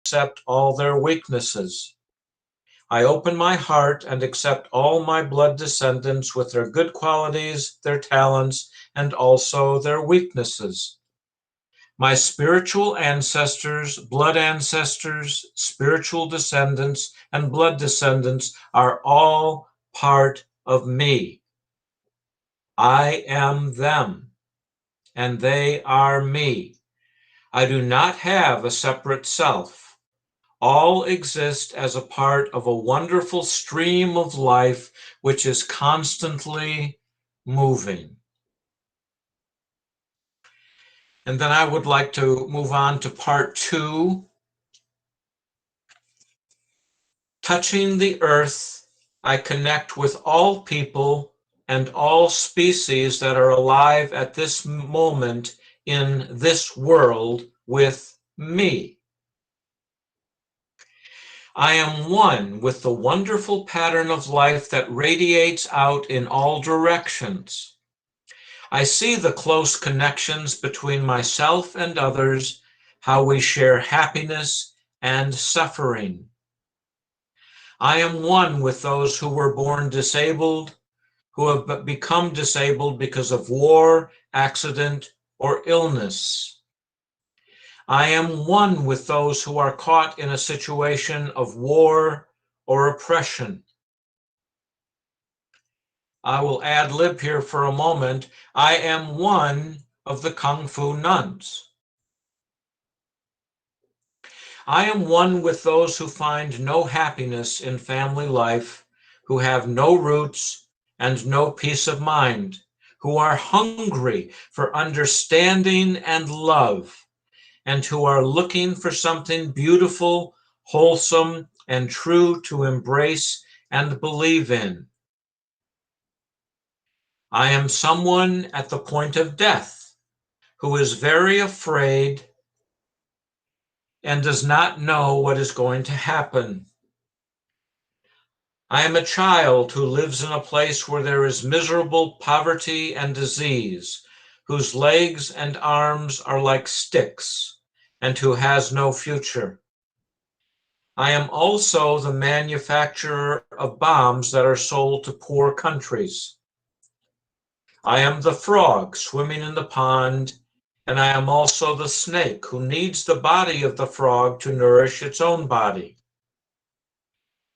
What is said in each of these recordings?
accept all their weaknesses. I open my heart and accept all my blood descendants with their good qualities, their talents, and also their weaknesses. My spiritual ancestors, blood ancestors, spiritual descendants, and blood descendants are all part of me. I am them, and they are me. I do not have a separate self. All exist as a part of a wonderful stream of life which is constantly moving. And then I would like to move on to part 2. Touching the earth, I connect with all people and all species that are alive at this moment in this world with me. I am one with the wonderful pattern of life that radiates out in all directions. I see the close connections between myself and others, how we share happiness and suffering. I am one with those who were born disabled, who have become disabled because of war, accident, or illness. I am one with those who are caught in a situation of war or oppression. I will ad lib here for a moment. I am one of the Kung Fu nuns. I am one with those who find no happiness in family life, who have no roots and no peace of mind, who are hungry for understanding and love, and who are looking for something beautiful, wholesome, and true to embrace and believe in. I am someone at the point of death who is very afraid and does not know what is going to happen. I am a child who lives in a place where there is miserable poverty and disease, whose legs and arms are like sticks, and who has no future. I am also the manufacturer of bombs that are sold to poor countries. I am the frog swimming in the pond, and I am also the snake who needs the body of the frog to nourish its own body.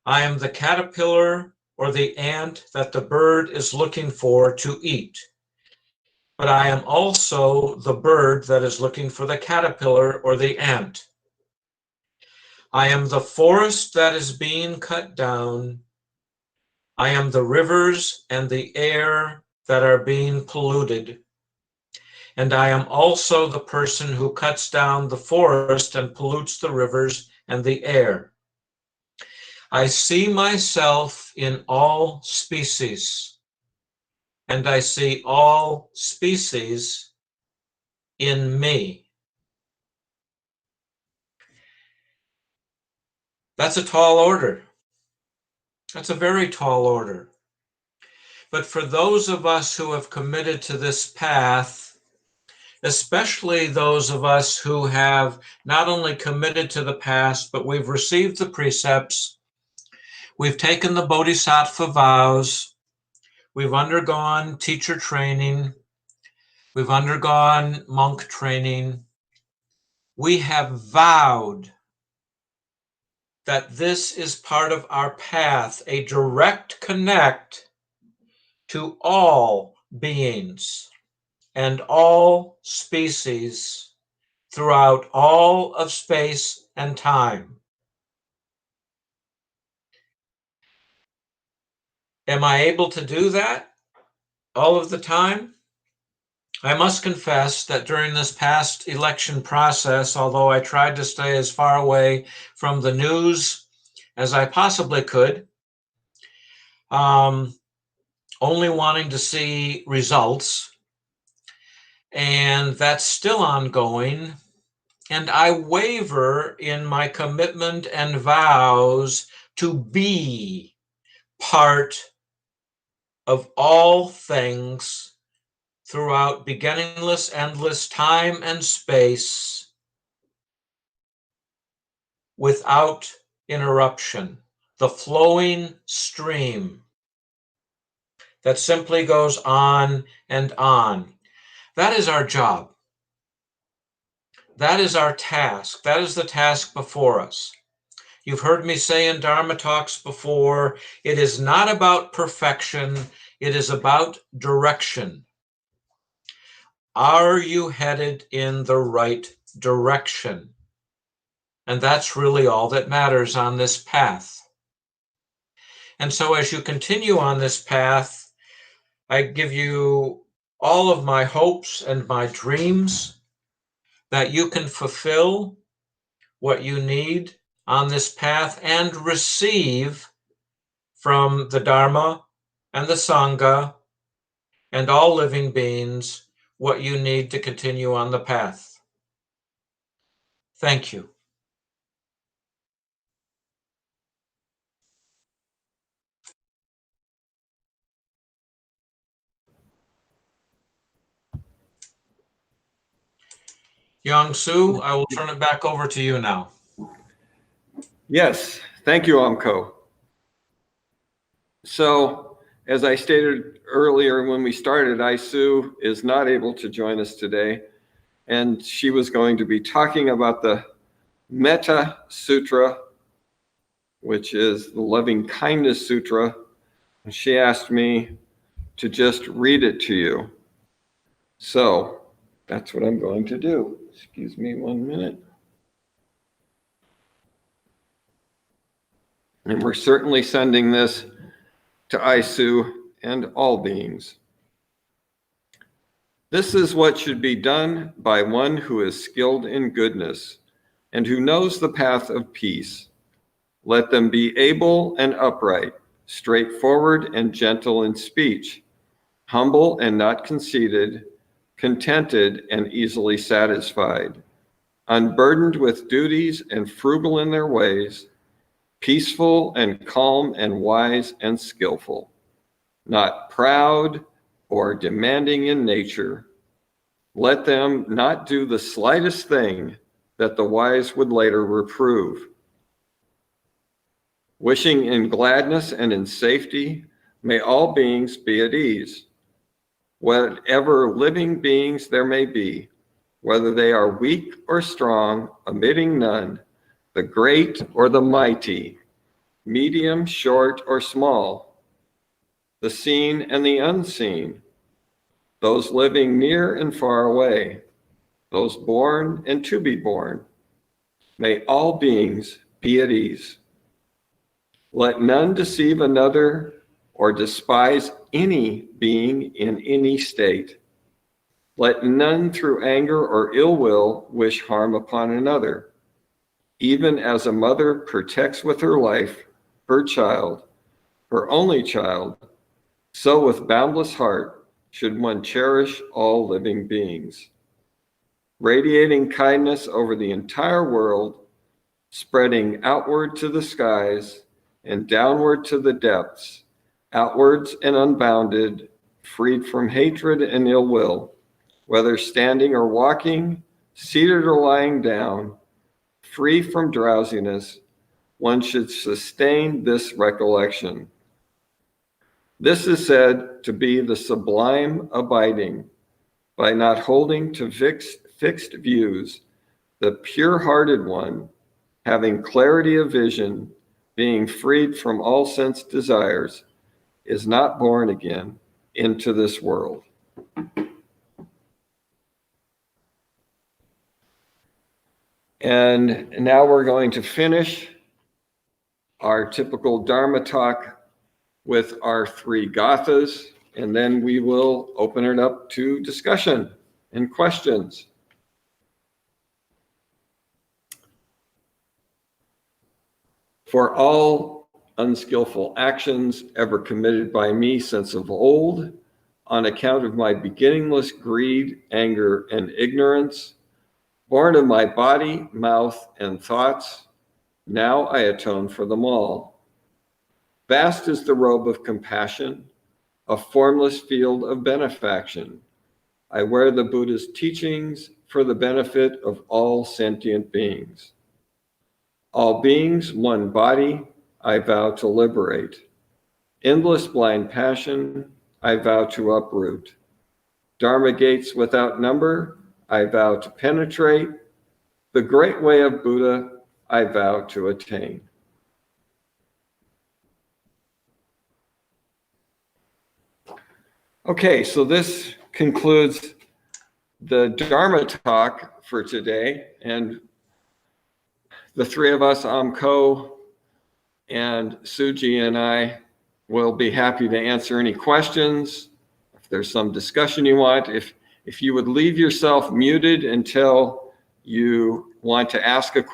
I am the caterpillar or the ant that the bird is looking for to eat. But I am also the bird that is looking for the caterpillar or the ant. I am the forest that is being cut down. I am the rivers and the air that are being polluted. And I am also the person who cuts down the forest and pollutes the rivers and the air. I see myself in all species, and I see all species in me. That's a tall order. That's a very tall order. But for those of us who have committed to this path, especially those of us who have not only committed to the path, but we've received the precepts, we've taken the bodhisattva vows, we've undergone teacher training, we've undergone monk training, we have vowed that this is part of our path, a direct connect to all beings and all species throughout all of space and time. Am I able to do that all of the time? I must confess that during this past election process, although I tried to stay as far away from the news as I possibly could, only wanting to see results, and that's still ongoing, and I waver in my commitment and vows to be part of all things throughout beginningless, endless time and space, without interruption, the flowing stream that simply goes on and on. That is our job. That is our task. That is the task before us. You've heard me say in Dharma talks before, it is not about perfection, it is about direction. Are you headed in the right direction? And that's really all that matters on this path. And so as you continue on this path, I give you all of my hopes and my dreams that you can fulfill what you need on this path and receive from the Dharma and the Sangha and all living beings what you need to continue on the path. Thank you. Yang-Su, I will turn it back over to you now. Yes, thank you, Amko. So, as I stated earlier when we started, Aisu is not able to join us today, and she was going to be talking about the Metta Sutra, which is the Loving Kindness Sutra. And she asked me to just read it to you. So, that's what I'm going to do. Excuse me 1 minute. And we're certainly sending this to Aisu and all beings. This is what should be done by one who is skilled in goodness and who knows the path of peace. Let them be able and upright, straightforward and gentle in speech, humble and not conceited, contented and easily satisfied, unburdened with duties and frugal in their ways, peaceful and calm and wise and skillful, not proud or demanding in nature. Let them not do the slightest thing that the wise would later reprove. Wishing in gladness and in safety, may all beings be at ease. Whatever living beings there may be, whether they are weak or strong, omitting none, the great or the mighty, medium, short, or small, the seen and the unseen, those living near and far away, those born and to be born, may all beings be at ease. Let none deceive another or despise any being in any state. Let none through anger or ill will wish harm upon another. Even as a mother protects with her life her child, her only child, so with boundless heart should one cherish all living beings. Radiating kindness over the entire world, spreading outward to the skies and downward to the depths, outwards and unbounded, freed from hatred and ill will, whether standing or walking, seated or lying down, free from drowsiness, one should sustain this recollection. This is said to be the sublime abiding, by not holding to fixed views, the pure-hearted one, having clarity of vision, being freed from all sense desires, is not born again into this world. And now we're going to finish our typical Dharma talk with our 3 gathas, and then we will open it up to discussion and questions. For all unskillful actions ever committed by me since of old, on account of my beginningless greed, anger, and ignorance, born of my body, mouth, and thoughts, now I atone for them all. Vast is the robe of compassion, a formless field of benefaction. I wear the Buddha's teachings for the benefit of all sentient beings. All beings, one body, I vow to liberate. Endless blind passion, I vow to uproot. Dharma gates without number, I vow to penetrate. The great way of Buddha, I vow to attain. Okay, so this concludes the Dharma talk for today. And the three of us, Amko and Suji and I, will be happy to answer any questions. If there's some discussion you want, if you would leave yourself muted until you want to ask a question.